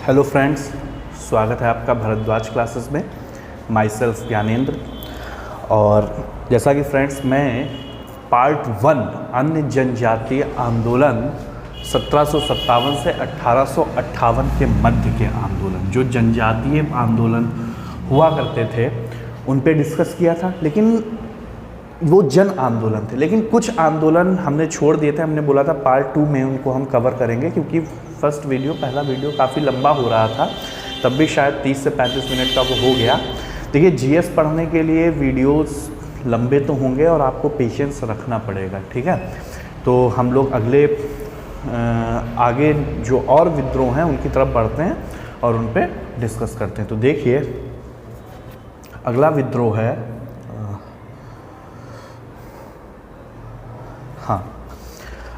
Hello friends, स्वागत है आपका भारद्वाज क्लासेस में। My self Gyanendra. और जैसा कि फ्रेंड्स मैं पार्ट 1 अन्य जनजातीय आंदोलन 1757 से 1858 के मध्य के आंदोलन, जो जनजातीय आंदोलन हुआ करते थे उन पे डिस्कस किया था। लेकिन वो जन आंदोलन थे, लेकिन कुछ आंदोलन हमने छोड़ दिए थे। हमने बोला था पार्ट 2 में उनको हम कवर करेंगे, क्योंकि पहला वीडियो काफ़ी लंबा हो रहा था, तब भी शायद 30 से 35 मिनट का वो हो गया। देखिए, जीएस पढ़ने के लिए वीडियोस लंबे तो होंगे और आपको पेशेंस रखना पड़ेगा, ठीक है। तो हम लोग अगले आगे जो और विद्रोह हैं उनकी तरफ बढ़ते हैं और उन पे डिस्कस करते हैं। तो देखिए, अगला विद्रोह है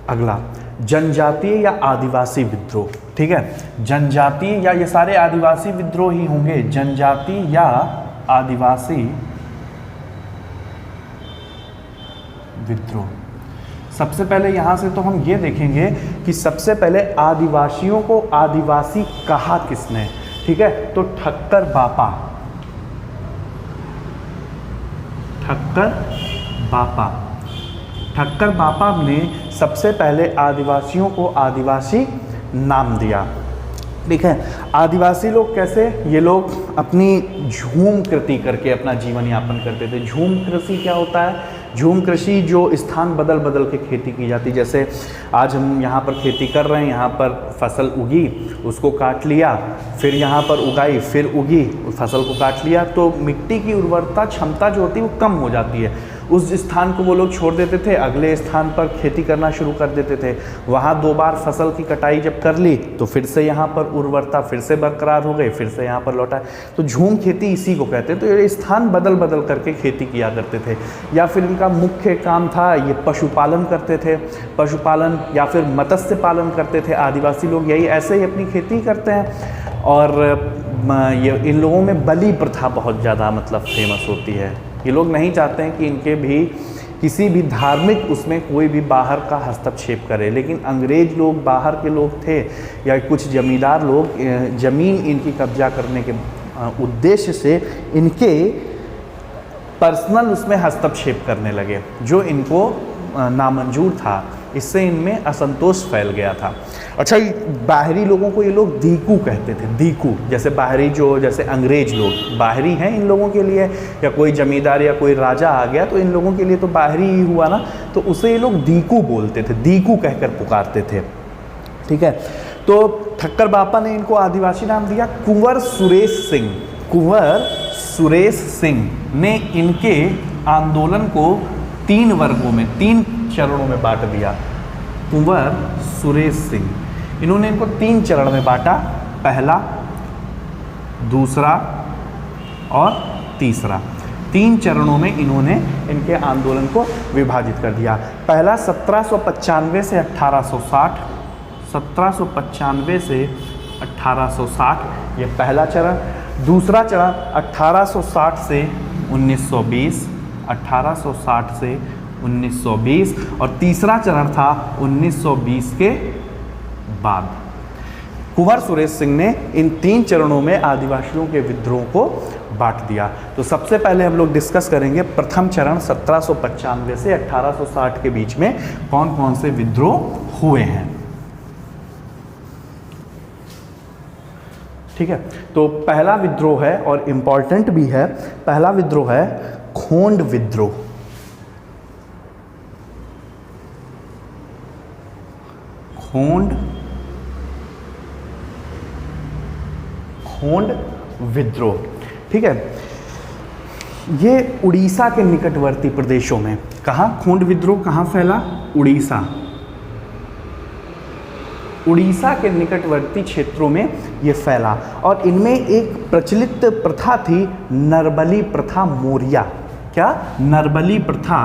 अगला जनजातीय या आदिवासी विद्रोह, ठीक है। जनजातीय या ये सारे आदिवासी विद्रोह ही होंगे। जनजातीय या आदिवासी विद्रोह। सबसे पहले यहां से तो हम ये देखेंगे कि सबसे पहले आदिवासियों को आदिवासी कहा किसने, ठीक है। तो ठक्कर बापा ने सबसे पहले आदिवासियों को आदिवासी नाम दिया, ठीक है। आदिवासी लोग कैसे, ये लोग अपनी झूम कृषि करके अपना जीवन यापन करते थे। झूम कृषि क्या होता है? झूम कृषि जो स्थान बदल बदल के खेती की जाती, जैसे आज हम यहाँ पर खेती कर रहे हैं, यहाँ पर फसल उगी, उसको काट लिया, फिर यहाँ पर उगाई, फिर उगी, फसल को काट लिया, तो मिट्टी की उर्वरता क्षमता जो होती है वो कम हो जाती है। उस स्थान को वो लोग छोड़ देते थे, अगले स्थान पर खेती करना शुरू कर देते थे। वहाँ 2 बार फसल की कटाई जब कर ली तो फिर से यहाँ पर उर्वरता फिर से बरकरार हो गई, फिर से यहाँ पर लौटा। तो झूम खेती इसी को कहते हैं। तो ये स्थान बदल बदल करके खेती किया करते थे। या फिर इनका मुख्य काम था, ये पशुपालन करते थे, पशुपालन या फिर मत्स्य पालन करते थे। आदिवासी लोग यही ऐसे ही अपनी खेती करते हैं। और ये इन लोगों में बलि प्रथा बहुत ज़्यादा फेमस होती है। ये लोग नहीं चाहते हैं कि इनके भी किसी भी धार्मिक उसमें कोई भी बाहर का हस्तक्षेप करे। लेकिन अंग्रेज लोग, बाहर के लोग थे या कुछ जमींदार लोग ज़मीन इनकी कब्जा करने के उद्देश्य से इनके पर्सनल उसमें हस्तक्षेप करने लगे, जो इनको नामंजूर था। इससे इनमें असंतोष फैल गया था। अच्छा, बाहरी लोगों को ये लोग दीकू कहते थे। दीकू जैसे बाहरी, जो जैसे अंग्रेज लोग बाहरी हैं इन लोगों के लिए, या कोई जमींदार या कोई राजा आ गया तो इन लोगों के लिए तो बाहरी ही हुआ ना, तो उसे ये लोग दीकू बोलते थे, दीकू कहकर पुकारते थे, ठीक है। तो ठक्कर बापा ने इनको आदिवासी नाम दिया। कुंवर सुरेश सिंह ने इनके आंदोलन को 3 वर्गों में, 3 चरणों में बांट दिया। कुंवर सुरेश सिंह, इन्होंने इनको 3 चरण में बांटा, पहला, दूसरा और तीसरा। 3 चरणों में इन्होंने इनके आंदोलन को विभाजित कर दिया। पहला 1795 से 1860, 1795 से 1860 ये पहला चरण। दूसरा चरण 1860 से 1920, 1860 से 1920, और तीसरा चरण था 1920 के बाद। कुंवर सुरेश सिंह ने इन 3 चरणों में आदिवासियों के विद्रोह को बांट दिया। तो सबसे पहले हम लोग डिस्कस करेंगे प्रथम चरण 1795 से 1860 के बीच में कौन कौन से विद्रोह हुए हैं, ठीक है। तो पहला विद्रोह है और इम्पॉर्टेंट भी है। पहला विद्रोह है खोंड विद्रोह। खोंड विद्रोह, ठीक है। ये उड़ीसा के निकटवर्ती प्रदेशों में, कहाँ खोंड विद्रोह कहाँ फैला? उड़ीसा के निकटवर्ती क्षेत्रों में ये फैला। और इनमें एक प्रचलित प्रथा थी, नरबली प्रथा मौर्या। क्या? नरबली प्रथा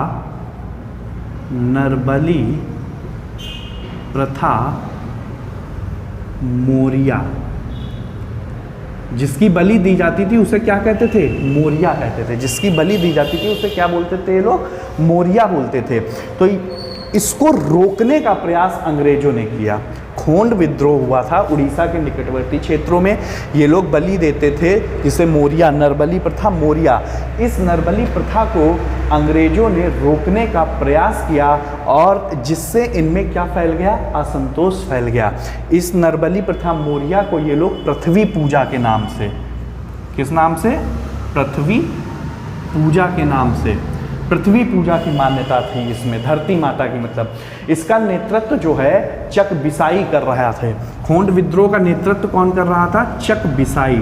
मौर्या। जिसकी बलि दी जाती थी उसे क्या कहते थे? मौर्या कहते थे। जिसकी बलि दी जाती थी उसे क्या बोलते थे ये लोग? मौर्या बोलते थे। तो इसको रोकने का प्रयास अंग्रेजों ने किया। खोंड विद्रोह हुआ था उड़ीसा के निकटवर्ती क्षेत्रों में। ये लोग बलि देते थे, जिसे मोरिया, नरबली प्रथा, मोरिया। इस नरबली प्रथा को अंग्रेजों ने रोकने का प्रयास किया और जिससे इनमें क्या फैल गया, असंतोष फैल गया। इस नरबली प्रथा मोरिया को ये लोग पृथ्वी पूजा के नाम से, किस नाम से, पृथ्वी पूजा के नाम से, पृथ्वी पूजा की मान्यता थी इसमें, धरती माता की मतलब। इसका नेतृत्व जो है चक बिसाई कर रहा थे। खोंड विद्रोह का नेतृत्व कौन कर रहा था, चक बिसाई।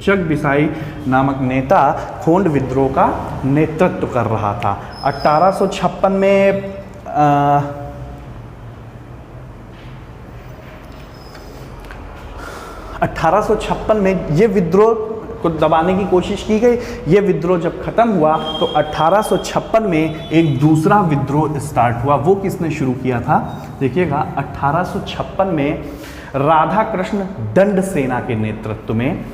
चक बिसाई नामक नेता खोंड विद्रोह का नेतृत्व कर रहा था। 1856 में 1856 में ये विद्रोह को दबाने की कोशिश की गई। ये विद्रोह जब खत्म हुआ तो 1856 में एक दूसरा विद्रोह स्टार्ट हुआ। वो किसने शुरू किया था, देखिएगा 1856 में राधा कृष्ण दंड सेना के नेतृत्व में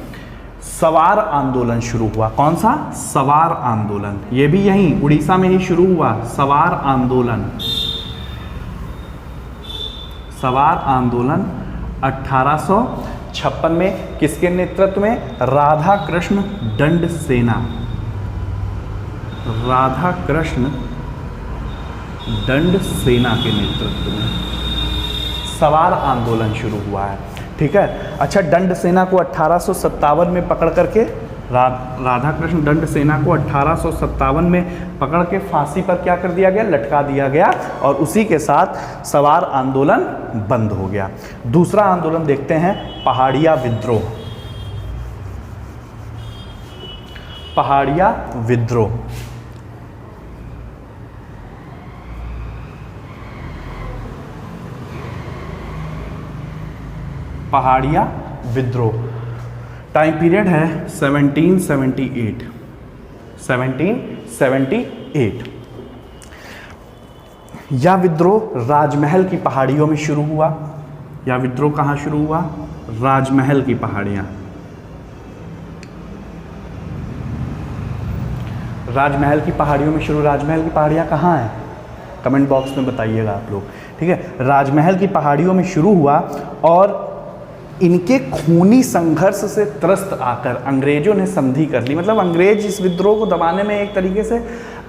सवार आंदोलन शुरू हुआ। कौन सा, सवार आंदोलन। ये भी यहीं उड़ीसा में ही शुरू हुआ, सवार आंदोलन। सवार आंदोलन 1856 में किसके नेतृत्व में, राधा कृष्ण दंड सेना, राधा कृष्ण दंड सेना के नेतृत्व में सवार आंदोलन शुरू हुआ है। ठीक है, अच्छा, दंड सेना को 1857 में पकड़ करके, राधा कृष्ण दंड सेना को 1857 में पकड़ के फांसी पर क्या कर दिया गया, लटका दिया गया और उसी के साथ सवार आंदोलन बंद हो गया। दूसरा आंदोलन देखते हैं, पहाड़िया विद्रोह। पहाड़िया विद्रोह, पहाड़िया विद्रोह। टाइम पीरियड है 1778, 1778। यह विद्रोह राजमहल की पहाड़ियों में शुरू हुआ। यह विद्रोह कहाँ शुरू हुआ, राजमहल की पहाड़ियाँ। राजमहल की पहाड़ियों में शुरू। राजमहल की पहाड़ियाँ कहाँ हैं, कमेंट बॉक्स में बताइएगा आप लोग। ठीक है, राजमहल की पहाड़ियों में शुरू हुआ और इनके खूनी संघर्ष से त्रस्त आकर अंग्रेजों ने संधि कर ली। मतलब अंग्रेज इस विद्रोह को दबाने में एक तरीके से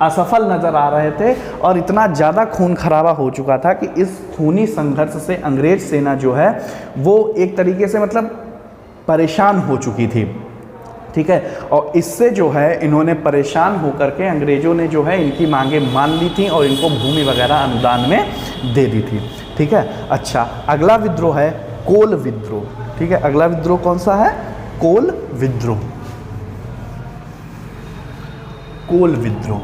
असफल नजर आ रहे थे और इतना ज़्यादा खून खराबा हो चुका था कि इस खूनी संघर्ष से अंग्रेज सेना जो है वो एक तरीके से मतलब परेशान हो चुकी थी। ठीक है, और इससे जो है इन्होंने परेशान होकर के अंग्रेजों ने जो है इनकी मांगे मान ली थी और इनको भूमि वगैरह अनुदान में दे दी थी। ठीक है, अच्छा, अगला विद्रोह है कोल विद्रोह। ठीक है, अगला विद्रोह कौन सा है, कोल विद्रोह। कोल विद्रोह,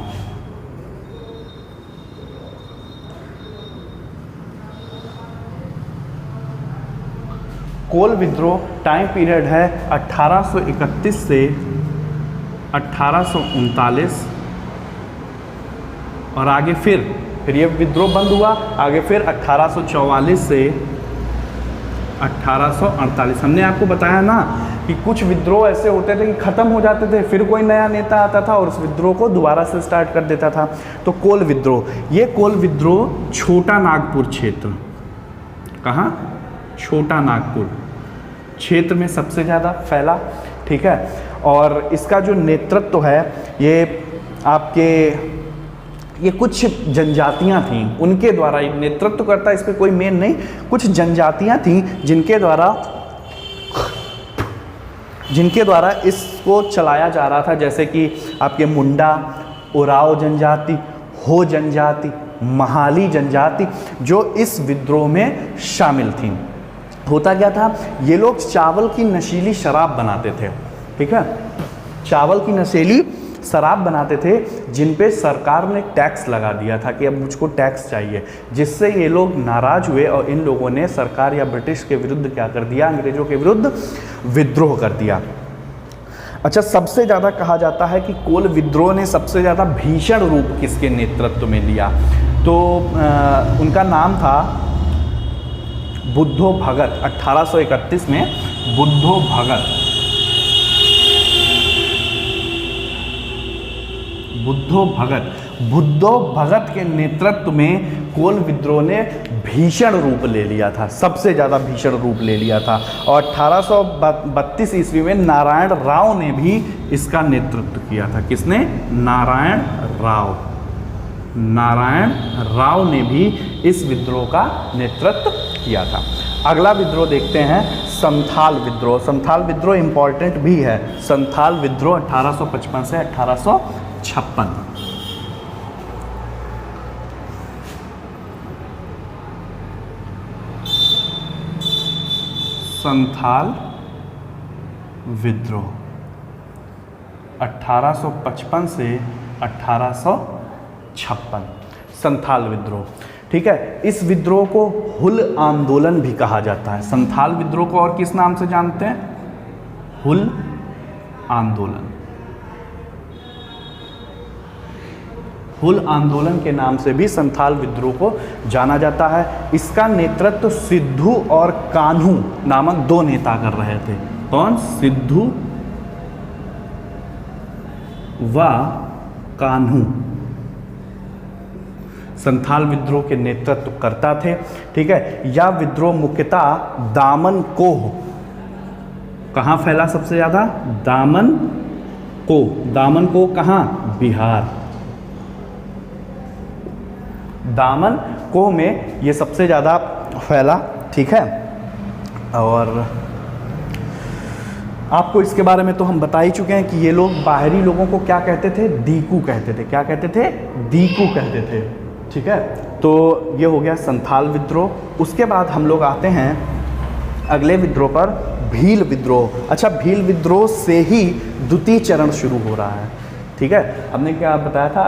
कोल विद्रोह टाइम पीरियड है 1831 से 1839 और आगे फिर ये विद्रोह बंद हुआ। आगे फिर 1844 से 1848। हमने आपको बताया ना कि कुछ विद्रोह ऐसे होते थे कि ख़त्म हो जाते थे, फिर कोई नया नेता आता था और उस विद्रोह को दोबारा से स्टार्ट कर देता था। तो कोल विद्रोह, ये कोल विद्रोह छोटा नागपुर क्षेत्र, कहाँ, छोटा नागपुर क्षेत्र में सबसे ज़्यादा फैला। ठीक है, और इसका जो नेतृत्व है ये कुछ जनजातियां थीं, उनके द्वारा ये नेतृत्व करता, इस पर कोई मेन नहीं, कुछ जनजातियां थीं जिनके द्वारा इसको चलाया जा रहा था। जैसे कि आपके मुंडा, उराव जनजाति, हो जनजाति, महाली जनजाति, जो इस विद्रोह में शामिल थीं। होता क्या था, ये लोग चावल की नशीली शराब बनाते थे। ठीक है, चावल की नशीली शराब बनाते थे जिन पे सरकार ने टैक्स लगा दिया था कि अब मुझको टैक्स चाहिए, जिससे ये लोग नाराज़ हुए और इन लोगों ने सरकार या ब्रिटिश के विरुद्ध क्या कर दिया, अंग्रेजों के विरुद्ध विद्रोह कर दिया। अच्छा, सबसे ज़्यादा कहा जाता है कि कोल विद्रोह ने सबसे ज़्यादा भीषण रूप किसके नेतृत्व में लिया, तो उनका नाम था बुद्धो भगत। 1831 में बुद्धो भगत, बुद्धो भगत। बुद्धो भगत के नेतृत्व में कोल विद्रोह ने भीषण रूप ले लिया था, सबसे ज़्यादा भीषण रूप ले लिया था। और 1832 ईस्वी में नारायण राव ने भी इसका नेतृत्व किया था। किसने? नारायण राव ने भी इस विद्रोह का नेतृत्व किया था। अगला विद्रोह देखते हैं, संथाल विद्रोह। संथाल विद्रोह इंपॉर्टेंट भी है। संथाल विद्रोह 1855 से 1856। संथाल विद्रोह 1855 से 1856। संथाल विद्रोह, ठीक है। इस विद्रोह को हुल आंदोलन भी कहा जाता है। संथाल विद्रोह को और किस नाम से जानते हैं? हुल आंदोलन। हुल आंदोलन के नाम से भी संथाल विद्रोह को जाना जाता है। इसका नेतृत्व सिद्धू और कान्हू नामक दो नेता कर रहे थे। कौन? सिद्धू व कान्हू संथाल विद्रोह के नेतृत्व करता थे, ठीक है। यह विद्रोह मुख्यतः दामन कोह, कहाँ फैला सबसे ज़्यादा? दामन को कहाँ? बिहार। दामन कोह में ये सबसे ज़्यादा फैला, ठीक है। और आपको इसके बारे में तो हम बता ही चुके हैं कि ये लोग बाहरी लोगों को क्या कहते थे? दीकू कहते थे। क्या कहते थे? दीकू कहते थे, ठीक है। तो ये हो गया संथाल विद्रोह। उसके बाद हम लोग आते हैं अगले विद्रोह पर, भील विद्रोह। अच्छा, भील विद्रोह से ही द्वितीय चरण शुरू हो रहा है, ठीक है। हमने क्या बताया था?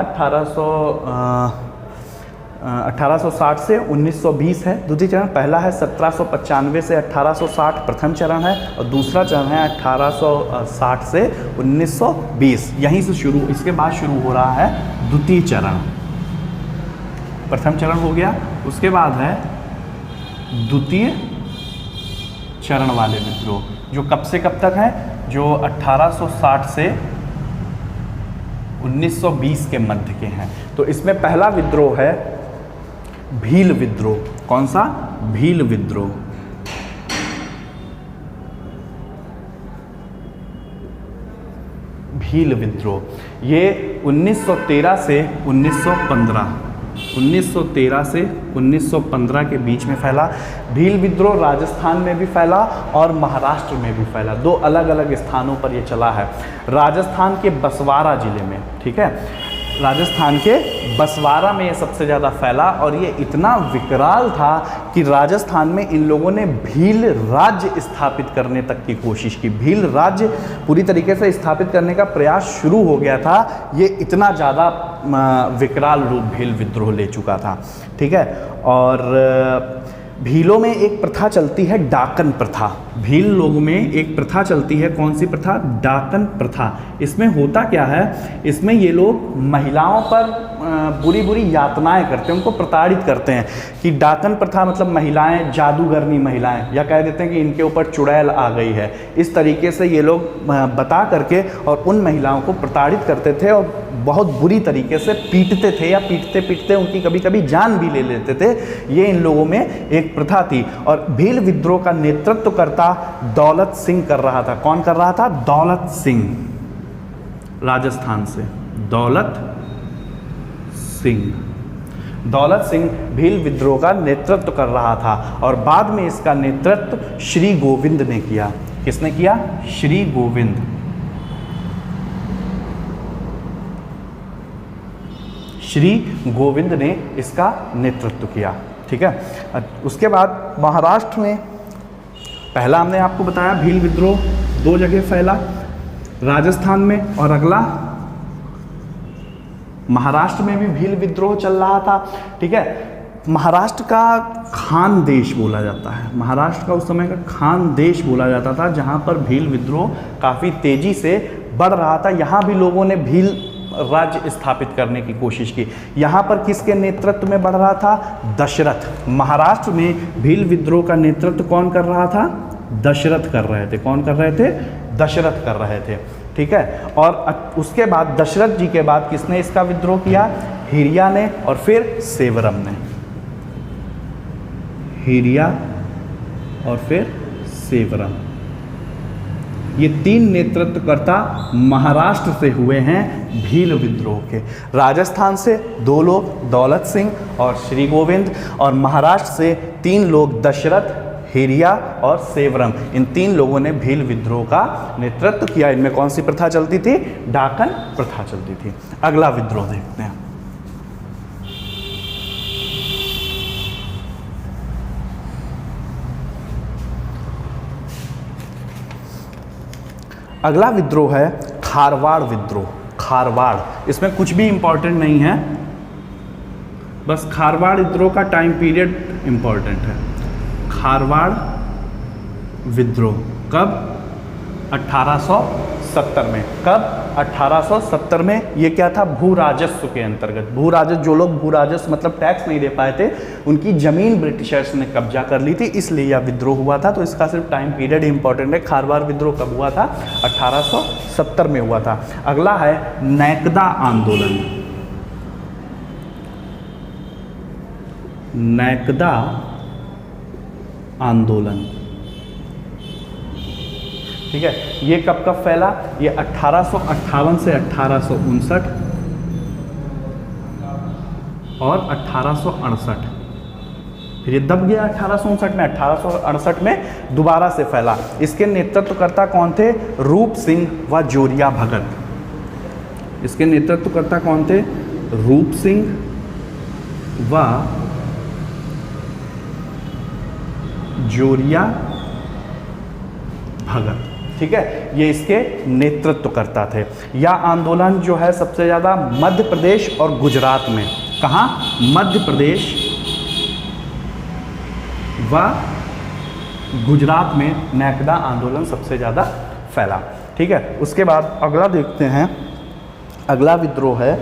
1860 से 1920 है द्वितीय चरण। पहला है 1795 से 1860 प्रथम चरण है, और दूसरा चरण है 1860 से 1920। यहीं से शुरू, इसके बाद शुरू हो रहा है द्वितीय चरण। प्रथम चरण हो गया, उसके बाद है द्वितीय चरण वाले विद्रोह, जो कब से कब तक है? जो 1860 से 1920 के मध्य के हैं। तो इसमें पहला विद्रोह है भील विद्रोह। कौन सा? भील विद्रोह। भील विद्रोह ये 1913 से 1915 के बीच में फैला। भील विद्रोह राजस्थान में भी फैला और महाराष्ट्र में भी फैला। दो अलग अलग स्थानों पर ये चला है। राजस्थान के बसवारा जिले में, ठीक है, राजस्थान के बसवारा में ये सबसे ज़्यादा फैला, और ये इतना विकराल था कि राजस्थान में इन लोगों ने भील राज्य स्थापित करने तक की कोशिश की। भील राज्य पूरी तरीके से स्थापित करने का प्रयास शुरू हो गया था। ये इतना ज़्यादा विकराल रूप भील विद्रोह ले चुका था, ठीक है। और भीलों में एक प्रथा चलती है, डाकन प्रथा। भील लोगों में एक प्रथा चलती है, कौन सी प्रथा? डाकन प्रथा। इसमें होता क्या है? इसमें ये लोग महिलाओं पर बुरी बुरी यातनाएं करते हैं, उनको प्रताड़ित करते हैं। कि डाकन प्रथा मतलब महिलाएं जादूगरनी महिलाएं, या कह देते हैं कि इनके ऊपर चुड़ैल आ गई है। इस तरीके से ये लोग बता करके और उन महिलाओं को प्रताड़ित करते थे और बहुत बुरी तरीके से पीटते थे, या पीटते पीटते उनकी कभी कभी जान भी ले लेते थे। ये इन लोगों में एक प्रथा थी। और भील विद्रोह का नेतृत्व करता दौलत सिंह कर रहा था। कौन कर रहा था? दौलत सिंह, राजस्थान से दौलत सिंह भील विद्रोह का नेतृत्व कर रहा था। और बाद में इसका नेतृत्व श्री गोविंद ने किया। किसने किया? श्री गोविंद। श्री गोविंद ने इसका नेतृत्व किया, ठीक है। उसके बाद महाराष्ट्र में पहला हमने आपको बताया भील विद्रोह दो जगह फैला, राजस्थान में, और अगला महाराष्ट्र में भी भील विद्रोह चल रहा था, ठीक है। महाराष्ट्र का खान देश बोला जाता है। महाराष्ट्र का उस समय का खान देश बोला जाता था, जहाँ पर भील विद्रोह काफ़ी तेज़ी से बढ़ रहा था। यहाँ भी लोगों ने भील राज्य स्थापित करने की कोशिश की। यहाँ पर किसके नेतृत्व में बढ़ रहा था? दशरथ। महाराष्ट्र में भील विद्रोह का नेतृत्व कौन कर रहा था? दशरथ कर रहे थे। कौन कर रहे थे? दशरथ कर रहे थे, ठीक है। और उसके बाद दशरथ जी के बाद किसने इसका विद्रोह किया? हिरिया ने और फिर सेवरम ने। हिरिया और फिर सेवरम, ये 3 नेतृत्वकर्ता महाराष्ट्र से हुए हैं भील विद्रोह के। राजस्थान से 2 लोग, दौलत सिंह और श्री गोविंद, और महाराष्ट्र से 3 लोग, दशरथ, हिरिया और सेवरम। इन 3 लोगों ने भील विद्रोह का नेतृत्व किया। इनमें कौन सी प्रथा चलती थी? डाकन प्रथा चलती थी। अगला विद्रोह देखते हैं। अगला विद्रोह है खारवाड़ विद्रोह। खारवाड़, इसमें कुछ भी इंपॉर्टेंट नहीं है, बस खारवाड़ विद्रोह का टाइम पीरियड इंपॉर्टेंट है। खारवाड़ विद्रोह कब? 1870 में। कब? 1870 में। ये क्या था? भू राजस्व के अंतर्गत। भू राजस्व, जो लोग भू राजस्व मतलब टैक्स नहीं दे पाए थे, उनकी जमीन ब्रिटिशर्स ने कब्जा कर ली थी, इसलिए यह विद्रोह हुआ था। तो इसका सिर्फ टाइम पीरियड इंपॉर्टेंट है। खारवाड़ विद्रोह कब हुआ था? 1870 में हुआ था। अगला है नैकदा आंदोलन। नैकदा आंदोलन, ठीक है। ये कब कब फैला? ये 1858 से 1859 और 1868। फिर ये दब गया 1859 में। 1868 में दोबारा से फैला। इसके नेतृत्वकर्ता कौन थे? रूप सिंह व जोरिया भगत। इसके नेतृत्वकर्ता कौन थे? रूप सिंह व जोरिया भगत, ठीक है। ये इसके नेतृत्वकर्ता थे। यह आंदोलन जो है सबसे ज़्यादा मध्य प्रदेश और गुजरात में। कहाँ? मध्य प्रदेश व गुजरात में नैकदा आंदोलन सबसे ज़्यादा फैला, ठीक है। उसके बाद अगला देखते हैं। अगला विद्रोह है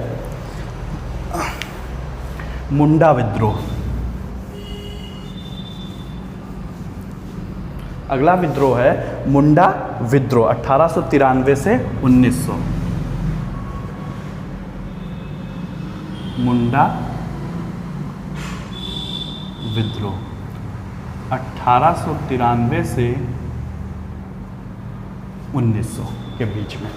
मुंडा विद्रोह। अगला विद्रोह है मुंडा विद्रोह, 1893 से 1900। मुंडा विद्रोह 1893 से 1900 के बीच में,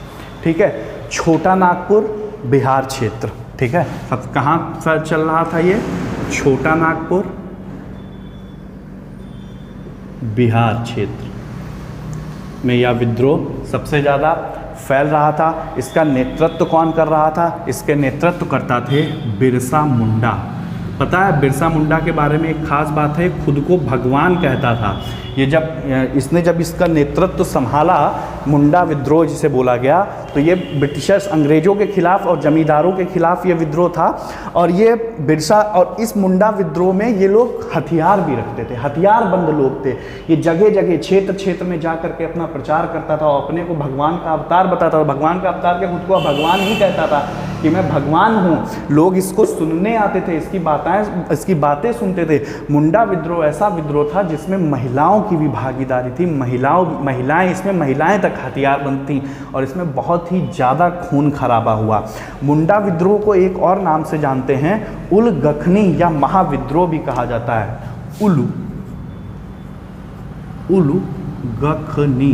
ठीक है। छोटा नागपुर बिहार क्षेत्र, ठीक है। अब कहाँ चल रहा था ये? छोटा नागपुर बिहार क्षेत्र में यह विद्रोह सबसे ज़्यादा फैल रहा था। इसका नेतृत्व कौन कर रहा था? इसके नेतृत्व करता थे बिरसा मुंडा। पता है बिरसा मुंडा के बारे में एक खास बात है, खुद को भगवान कहता था। ये जब इसका नेतृत्व संभाला, मुंडा विद्रोह जिसे बोला गया, तो ये ब्रिटिशर्स अंग्रेजों के खिलाफ और जमींदारों के खिलाफ ये विद्रोह था। और ये बिरसा और इस मुंडा विद्रोह में ये लोग हथियार भी रखते थे, हथियारबंद लोग थे। ये जगह जगह क्षेत्र क्षेत्र में जा करके अपना प्रचार करता था और अपने को भगवान का अवतार बताता था। भगवान का अवतार के खुद को भगवान ही कहता था कि मैं भगवान हूँ। लोग इसको सुनने आते थे, इसकी बातें सुनते थे। मुंडा विद्रोह ऐसा विद्रोह था जिसमें महिलाओं की भी भागीदारी थी। महिलाएं इसमें महिलाएं तक हथियारबंद थीं और इसमें बहुत ही ज़्यादा खून खराबा हुआ। मुंडा विद्रोह को एक और नाम से जानते हैं, उलगखनी या महाविद्रोह भी कहा जाता है। उलगखनी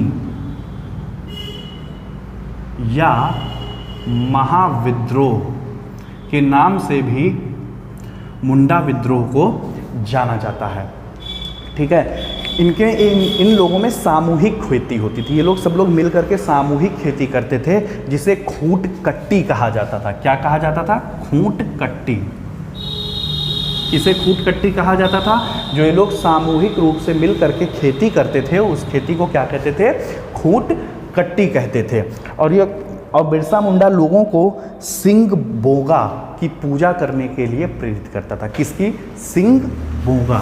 या महाविद्रोह के नाम से भी मुंडा विद्रोह को जाना जाता है, ठीक है। इन लोगों में सामूहिक खेती होती थी। ये लोग सब लोग मिल करके सामूहिक खेती करते थे, जिसे खूंट कट्टी कहा जाता था। क्या कहा जाता था? खूंट कट्टी। इसे खूंट कट्टी कहा जाता था। जो ये लोग सामूहिक रूप से मिल करके खेती करते थे, उस खेती को क्या कहते थे? खूंट कट्टी कहते थे। और बिरसा मुंडा लोगों को सिंह बोगा की पूजा करने के लिए प्रेरित करता था। किसकी? सिंह बोगा।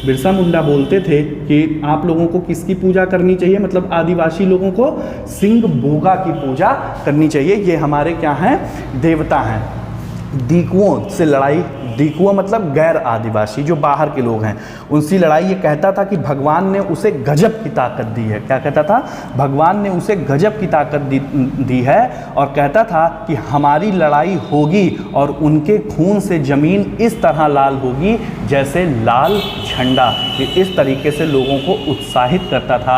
बिरसा मुंडा बोलते थे कि आप लोगों को किसकी पूजा करनी चाहिए, मतलब आदिवासी लोगों को सिंह बोगा की पूजा करनी चाहिए। ये हमारे क्या हैं? देवता हैं। दीकुओं से लड़ाई दीकुआ मतलब गैर आदिवासी, जो बाहर के लोग हैं, उनसे लड़ाई। ये कहता था कि भगवान ने उसे गजब की ताकत दी है। क्या कहता था? भगवान ने उसे गजब की ताकत दी है, और कहता था कि हमारी लड़ाई होगी और उनके खून से ज़मीन इस तरह लाल होगी जैसे लाल झंडा। ये इस तरीके से लोगों को उत्साहित करता था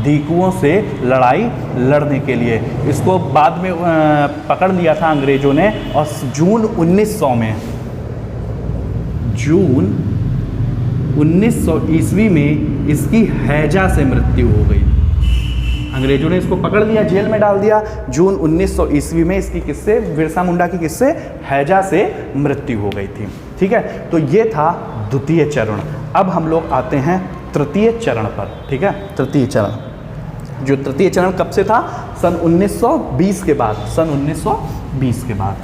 दीकुओं से लड़ाई लड़ने के लिए। इसको बाद में पकड़ लिया था अंग्रेज़ों ने, और जून 1900 में, जून 1900 ईस्वी में इसकी हैजा से मृत्यु हो गई। अंग्रेजों ने इसको पकड़ लिया, जेल में डाल दिया। जून 1900 ईस्वी में इसकी किससे, बिरसा मुंडा की किससे, हैजा से मृत्यु हो गई थी। ठीक है, तो ये था द्वितीय चरण। अब हम लोग आते हैं तृतीय चरण पर। ठीक है, तृतीय चरण, जो तृतीय चरण कब से था? सन 1920 के बाद, सन 1920 के बाद।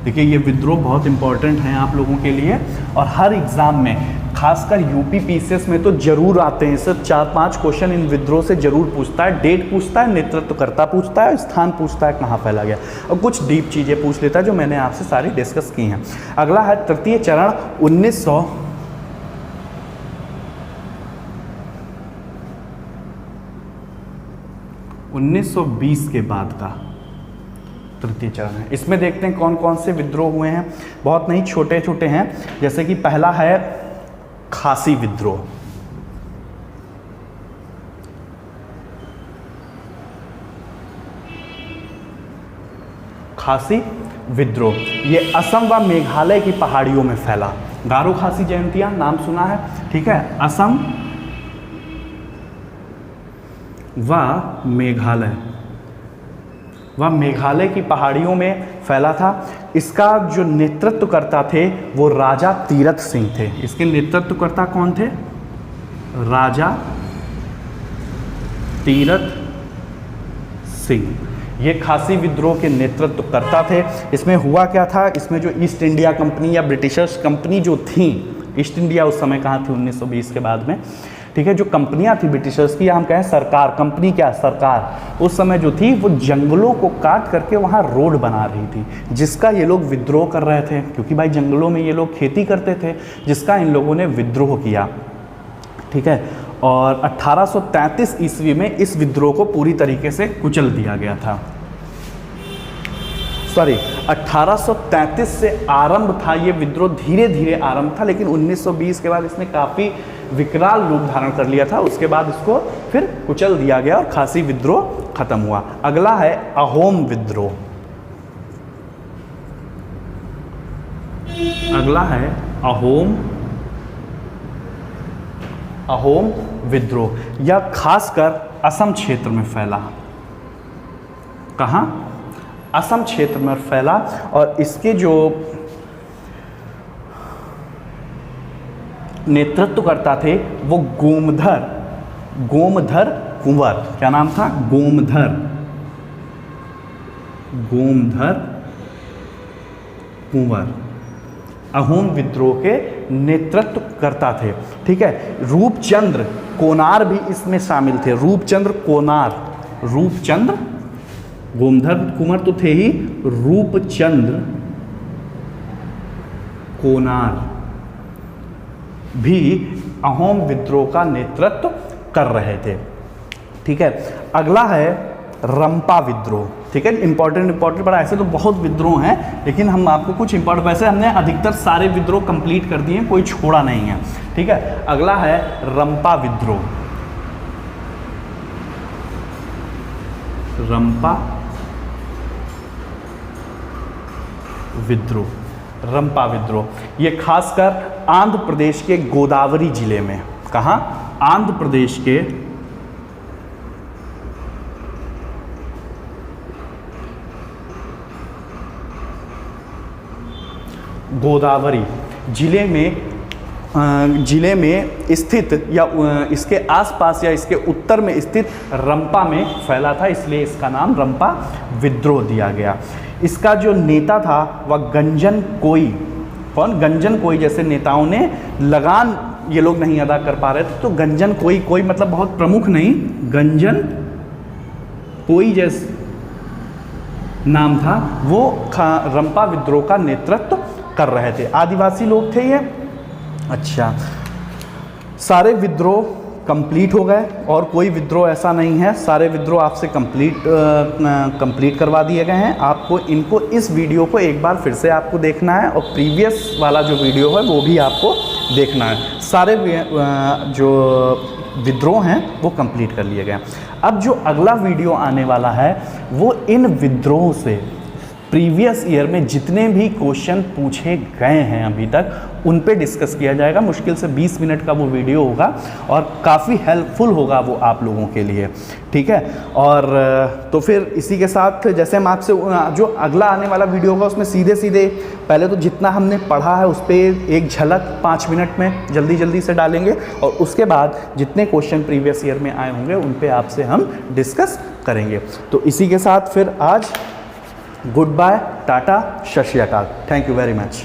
देखिए, ये विद्रोह बहुत इंपॉर्टेंट हैं आप लोगों के लिए, और हर एग्ज़ाम में, खासकर यूपी पीसीएस में तो जरूर आते हैं। सिर्फ 4-5 क्वेश्चन इन विद्रोह से जरूर पूछता है। डेट पूछता है, नेतृत्वकर्ता पूछता है, स्थान पूछता है, कहाँ फैला गया, और कुछ डीप चीज़ें पूछ लेता है जो मैंने आपसे सारी डिस्कस की हैं। अगला है तृतीय चरण 1920 के बाद का तृतीय चरण है। इसमें देखते हैं कौन कौन से विद्रोह हुए हैं। बहुत नहीं, छोटे छोटे हैं। जैसे कि पहला है खासी विद्रोह। खासी विद्रोह ये असम व मेघालय की पहाड़ियों में फैला। गारो खासी जयंतिया नाम सुना है? ठीक है, असम व मेघालय की पहाड़ियों में फैला था। इसका जो नेतृत्व करता थे वो राजा तीरथ सिंह थे। इसके नेतृत्वकर्ता कौन थे? राजा तीरथ सिंह। ये खासी विद्रोह के नेतृत्व करता थे। इसमें हुआ क्या था? इसमें जो ईस्ट इंडिया कंपनी या ब्रिटिशर्स कंपनी जो थी, ईस्ट इंडिया उस समय कहाँ थी? 1920 के बाद में। ठीक है, जो कंपनियां थी ब्रिटिशर्स की, या हम कहें सरकार, कंपनी क्या, सरकार उस समय जो थी वो जंगलों को काट करके वहाँ रोड बना रही थी, जिसका ये लोग विद्रोह कर रहे थे, क्योंकि भाई जंगलों में ये लोग खेती करते थे, जिसका इन लोगों ने विद्रोह किया। ठीक है, और 1833 ईस्वी में इस विद्रोह को पूरी तरीके से कुचल दिया गया था। 1833 से आरंभ था ये विद्रोह, धीरे धीरे आरंभ था, लेकिन 1920 के बाद इसने काफ़ी विकराल रूप धारण कर लिया था। उसके बाद इसको फिर कुचल दिया गया और खासी विद्रोह खत्म हुआ। अगला है अहोम विद्रोह। अगला है अहोम विद्रोह। यह खासकर असम क्षेत्र में फैला। कहाँ? असम क्षेत्र में फैला, और इसके जो नेतृत्व करता थे वो गोमधर कुंवर। क्या नाम था? गोमधर कुंवर अहोम विद्रोह के नेतृत्व करता थे। ठीक है, रूपचंद्र कोनार भी इसमें शामिल थे। रूपचंद्र गोमधर कुंवर तो थे ही, रूपचंद्र कोनार भी अहोम विद्रोह का नेतृत्व कर रहे थे। ठीक है, अगला है रंपा विद्रोह। ठीक है, इंपॉर्टेंट पड़ा। ऐसे तो बहुत विद्रोह हैं, लेकिन हम आपको कुछ इंपॉर्टेंट, वैसे हमने अधिकतर सारे विद्रोह कंप्लीट कर दिए, कोई छोड़ा नहीं है। ठीक है, अगला है रंपा विद्रोह। रंपा विद्रोह ये खासकर आंध्र प्रदेश के गोदावरी जिले में। कहाँ? आंध्र प्रदेश के गोदावरी जिले में स्थित, या इसके आसपास या इसके उत्तर में स्थित रंपा में फैला था, इसलिए इसका नाम रंपा विद्रोह दिया गया। इसका जो नेता था वह गंजन कोई। कौन? गंजन कोई जैसे नेताओं ने लगान ये लोग नहीं अदा कर पा रहे थे, तो गंजन कोई मतलब बहुत प्रमुख नहीं, गंजन कोई जैसे नाम था, वो रंपा विद्रोह का नेतृत्व कर रहे थे। आदिवासी लोग थे ये। अच्छा, सारे विद्रोह कंप्लीट हो गए और कोई विद्रोह ऐसा नहीं है, सारे विद्रोह आपसे कंप्लीट करवा दिए गए हैं। आपको इनको इस वीडियो को एक बार फिर से आपको देखना है और प्रीवियस वाला जो वीडियो है वो भी आपको देखना है। सारे जो विद्रोह हैं वो कंप्लीट कर लिए गए। अब जो अगला वीडियो आने वाला है वो इन विद्रोह से प्रीवियस ईयर में जितने भी क्वेश्चन पूछे गए हैं अभी तक उन पे डिस्कस किया जाएगा। मुश्किल से 20 मिनट का वो वीडियो होगा और काफ़ी हेल्पफुल होगा वो आप लोगों के लिए, ठीक है। और तो फिर इसी के साथ जैसे हम आपसे जो अगला आने वाला वीडियो होगा उसमें सीधे सीधे पहले तो जितना हमने पढ़ा है उस पर एक झलक 5 मिनट में जल्दी से डालेंगे और उसके बाद जितने क्वेश्चन प्रीवियस ईयर में आए होंगे उन पे आपसे हम डिस्कस करेंगे। तो इसी के साथ फिर आज गुड बाय, टाटा, सत श्री अकाल। Thank you very much.